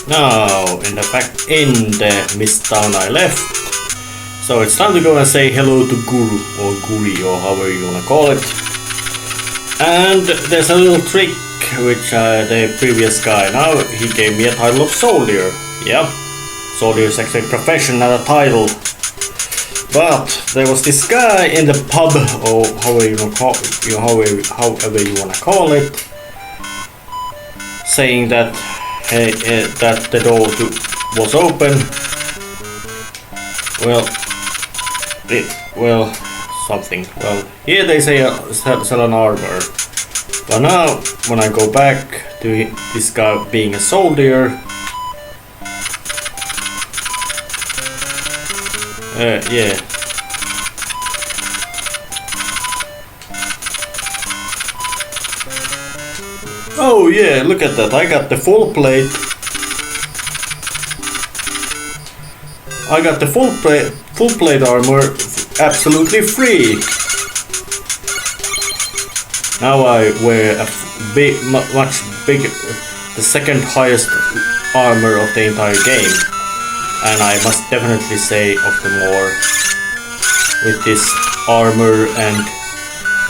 Now, in the mist town I left. So it's time to go and say hello to Guru or Guri or however you wanna call it. And there's a little trick which the previous guy, now he gave me a title of soldier. Yeah, soldier is actually a profession, not a title. But there was this guy in the pub, or however you wanna call it, saying that that the door was open. Something. Well, here they say sell an armor. But now, when I go back to this guy being a soldier, yeah. Oh yeah, look at that, I got the full plate. I got the full plate armor absolutely free. Now I wear a much bigger, the second highest armor of the entire game. And I must definitely say of the more with this armor and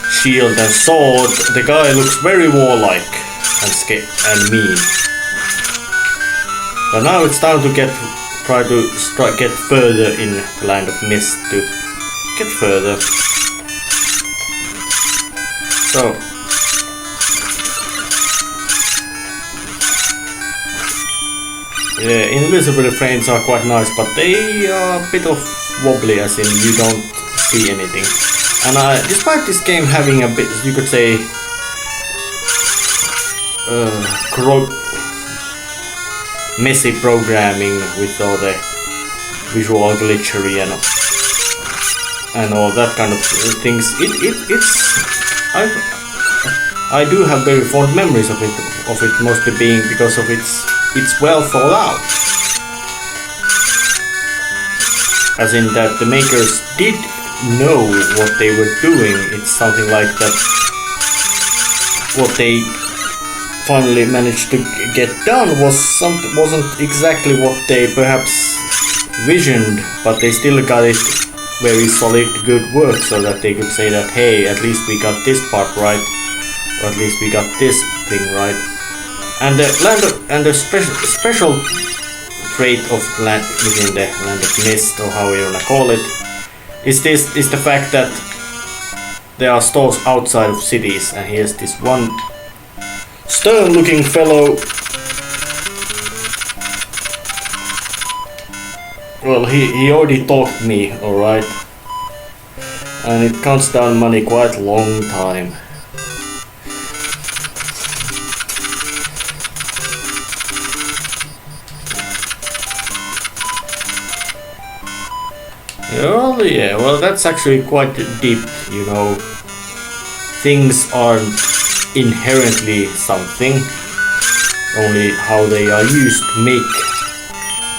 shield and sword, the guy looks very warlike and mean. But now it's time to try to get further in the land of mist to get further. So yeah, invisible frames are quite nice, but they are a bit of wobbly, as in you don't see anything. And despite this game having a bit, you could say, messy programming with all the visual glitchery and all that kind of things, I do have very fond memories of it mostly being because of it's well thought out. As in that the makers did know what they were doing. It's something like that what they finally managed to get done wasn't exactly what they perhaps visioned, but they still got it very solid, good work, so that they could say that, hey, at least we got this part right, or at least we got this thing right. And the special trait of land within the land of mist, or how you wanna call it, is the fact that there are stores outside of cities, and here's this one stern-looking fellow. Well, he already talked me, alright, and it counts down money quite a long time. Well, yeah, well, that's actually quite deep, you know. Things aren't inherently something, only how they are used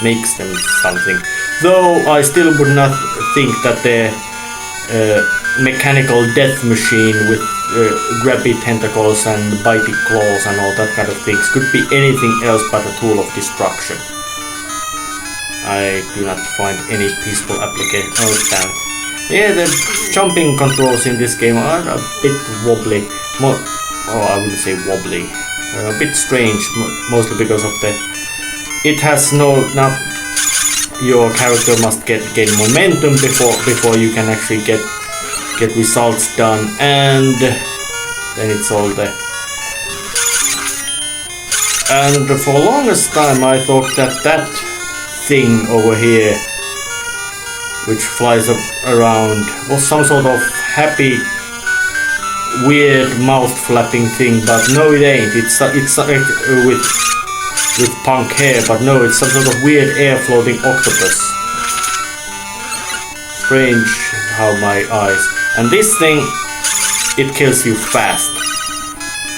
makes them something. Though I still would not think that the mechanical death machine with grabby tentacles and bitey claws and all that kind of things could be anything else but a tool of destruction. I do not find any peaceful application. Oh, damn. Yeah, the jumping controls in this game are a bit wobbly. I wouldn't say wobbly. A bit strange, mostly because of it has now your character must gain momentum before you can actually get results done, and then it's all there. And for the longest time I thought that thing over here, which flies up around, was some sort of happy, weird mouth flapping thing, but no, it ain't. It's with punk hair, but no, it's some sort of weird air floating octopus. Strange how my eyes. And this thing, it kills you fast.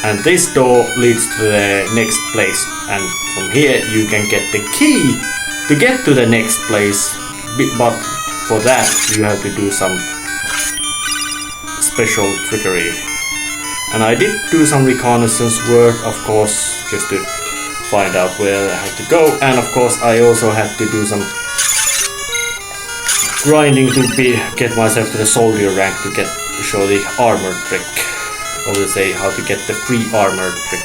And this door leads to the next place, and from here you can get the key to get to the next place, but for that you have to do some special trickery. And I did do some reconnaissance work, of course, just to find out where I have to go, and of course I also had to do some grinding to get myself to the soldier rank to show the armor trick, or to say how to get the free armor trick.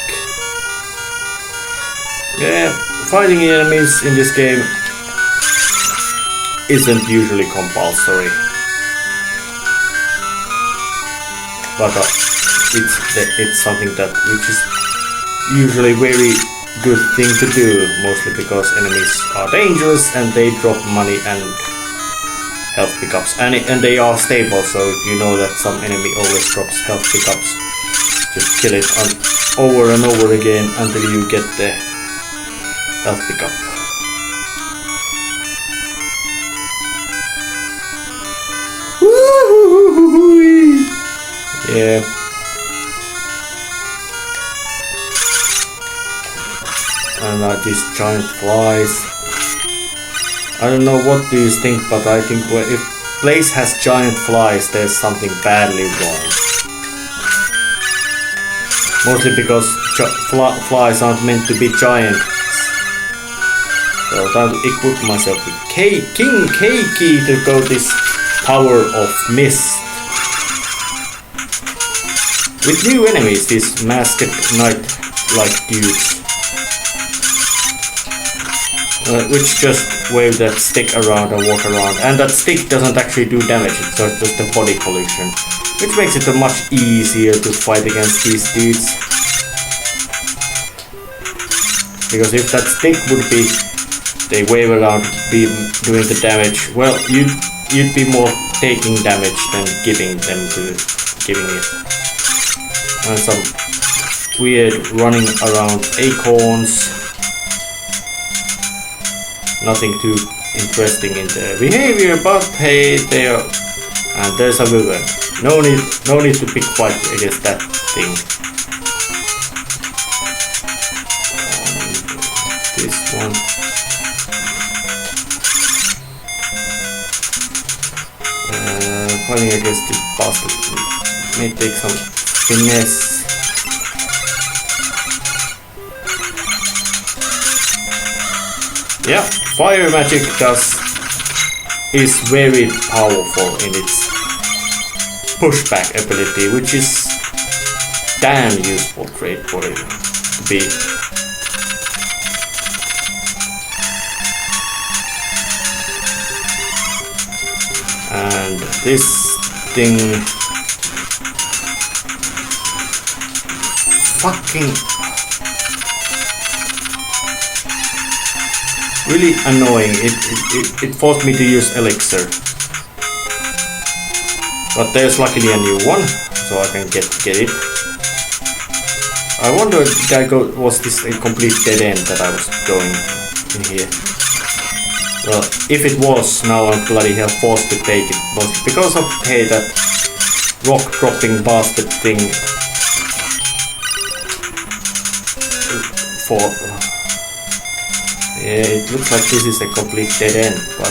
Yeah, fighting enemies in this game isn't usually compulsory, but it's something which is usually very good thing to do, mostly because enemies are dangerous and they drop money and health pickups, and they are stable, so if you know that some enemy always drops health pickups, just kill it over and over again until you get the health pickup. Yeah. And these giant flies. I don't know what do you think, but I think if place has giant flies, there's something badly wrong. Mostly because flies aren't meant to be giant. So time to equip myself with King Keiki to go this power of mist. With new enemies, these masked knight-like dudes. Which just wave that stick around and walk around, and that stick doesn't actually do damage, it's just a body collision, which makes it much easier to fight against these dudes. Because if that stick would be, they wave around, be doing the damage, well, you'd be more taking damage than giving it. And some weird running around acorns. Nothing too interesting in their behavior, but hey, and there's a river. No need to pick fight against that thing. This one. Fighting against the bastard may take some finesse. Yeah, fire magic is very powerful in its pushback ability, which is damn useful trait for it to be. And this thing fucking really annoying. It forced me to use elixir, but there's luckily a new one, so I can get it. I wonder, was this a complete dead end that I was going in here? Well, if it was, now I'm bloody hell forced to take it, mostly because of that rock dropping bastard thing. Yeah, it looks like this is a complete dead end, but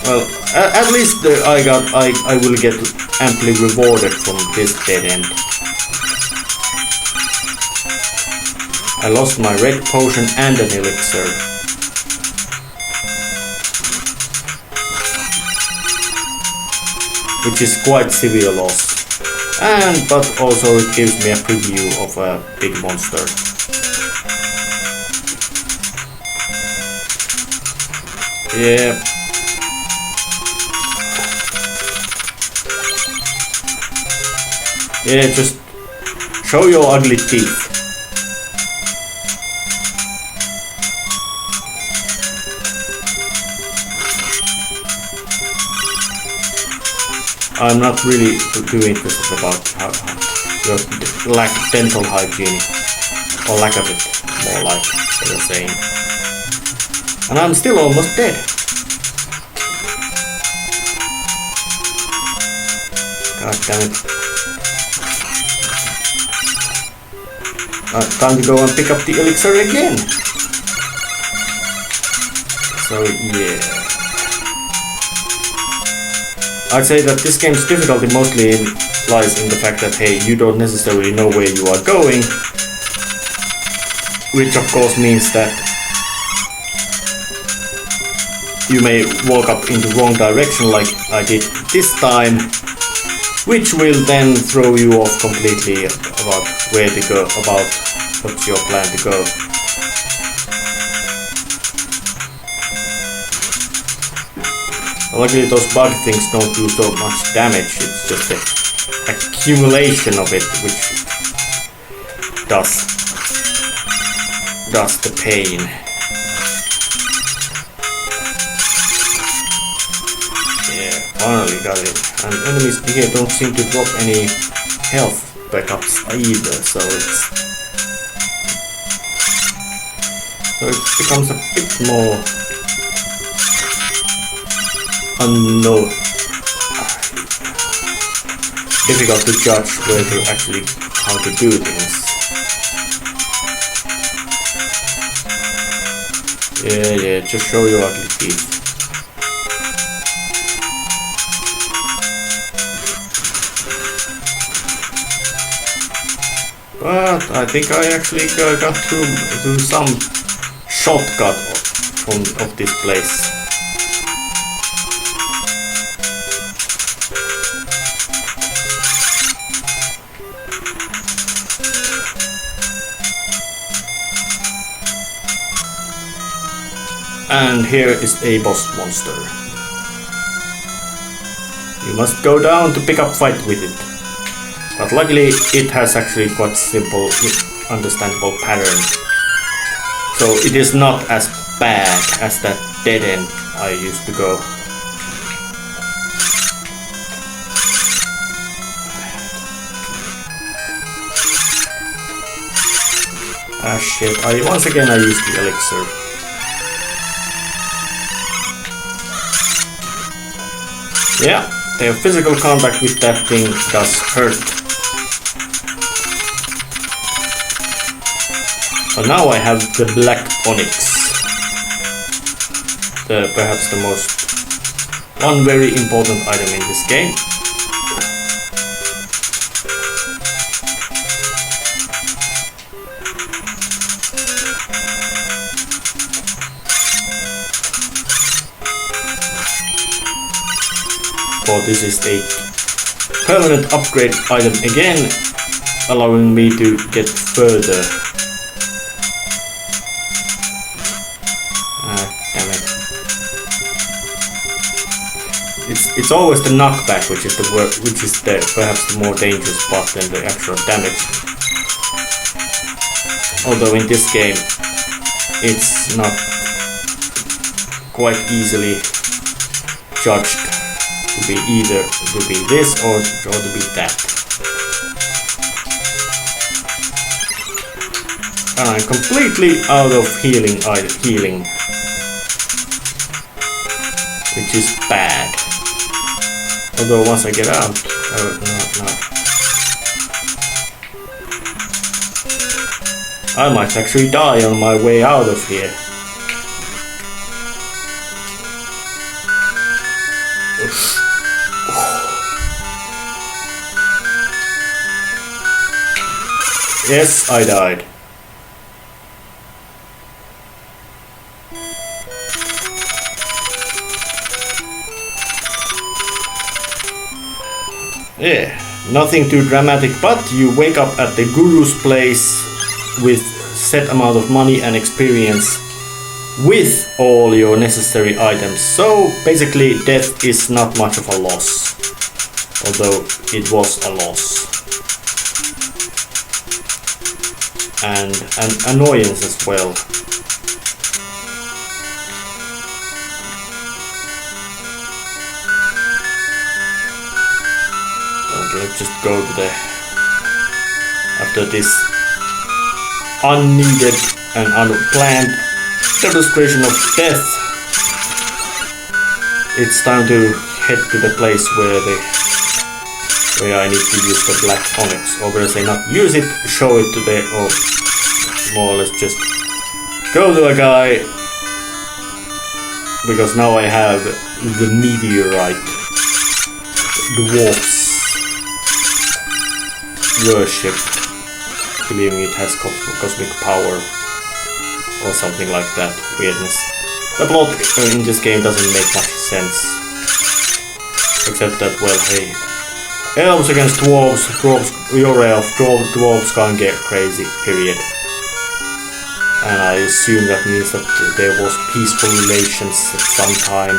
well, at least I will get amply rewarded from this dead end. I lost my red potion and an elixir. Which is quite severe loss. But also it gives me a preview of a big monster. Yeah. Yeah, just show your ugly teeth. I'm not really too interested about how your lack of dental hygiene, or lack of it, more like you're saying. And I'm still almost dead. God damn it. Time to go and pick up the elixir again. So yeah. I'd say that this game's difficulty mostly lies in the fact that, hey, you don't necessarily know where you are going. which of course means that you may walk up in the wrong direction like I did this time, which will then throw you off completely about where to go, about what's your plan to go. Luckily those bug things don't do so much damage, it's just the accumulation of it which does the pain. Yeah, finally got it. And enemies here don't seem to drop any health backups either, so it becomes a bit more unknown, difficult to judge where to actually how to do things. Yeah, just show your ugly teeth. But I think I actually got through some shortcut of this place. And here is a boss monster. You must go down to pick up fight with it. But luckily it has actually quite simple, understandable pattern. So it is not as bad as that dead end I used to go. Ah shit, once again I used the elixir. Yeah, the physical contact with that thing does hurt. But now I have the black onyx. Perhaps the one very important item in this game. For this is a permanent upgrade item again, allowing me to get further. Damn it. It's always the knockback which is perhaps the more dangerous part than the actual damage. Although in this game it's not quite easily judged to be either to be this or to be that. And I'm completely out of healing, which is bad. Although once I get out, no. I might actually die on my way out of here. Yes, I died. Yeah, nothing too dramatic, but you wake up at the guru's place with set amount of money and experience with all your necessary items. So basically death is not much of a loss, although it was a loss. And an annoyance as well. Let's just go to after this unneeded and unplanned demonstration of death, it's time to head to the place where I need to use the black onyx, or where I say not use it, show it to or more or less just go to a guy, because now I have the meteorite. Dwarfs worship, believing it has cosmic power. or something like that weirdness. The plot in this game doesn't make much sense. Except that, well, hey, elves against dwarves, you're elf, dwarves can't get crazy, period. And I assume that means that there was peaceful relations at some time.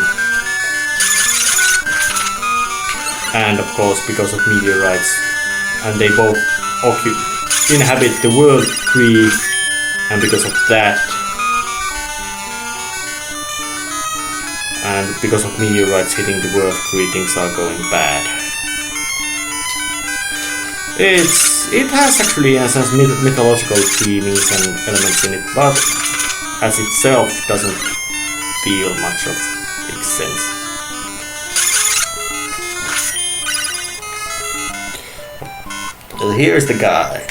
And of course because of meteorites. And they both inhabit the world tree, and because of that, and because of meteorites hitting the world tree, things are going bad. It has actually in a sense mythological themes and elements in it, but as itself doesn't feel much of big sense. So here's the guy.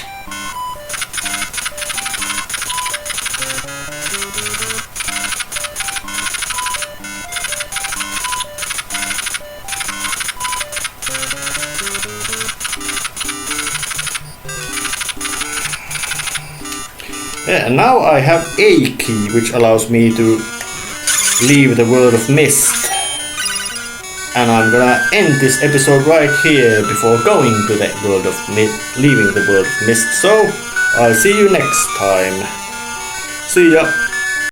Yeah, and now I have a key which allows me to leave the world of mist. And I'm gonna end this episode right here before going to the world of mist, leaving the world of mist. So I'll see you next time. See ya.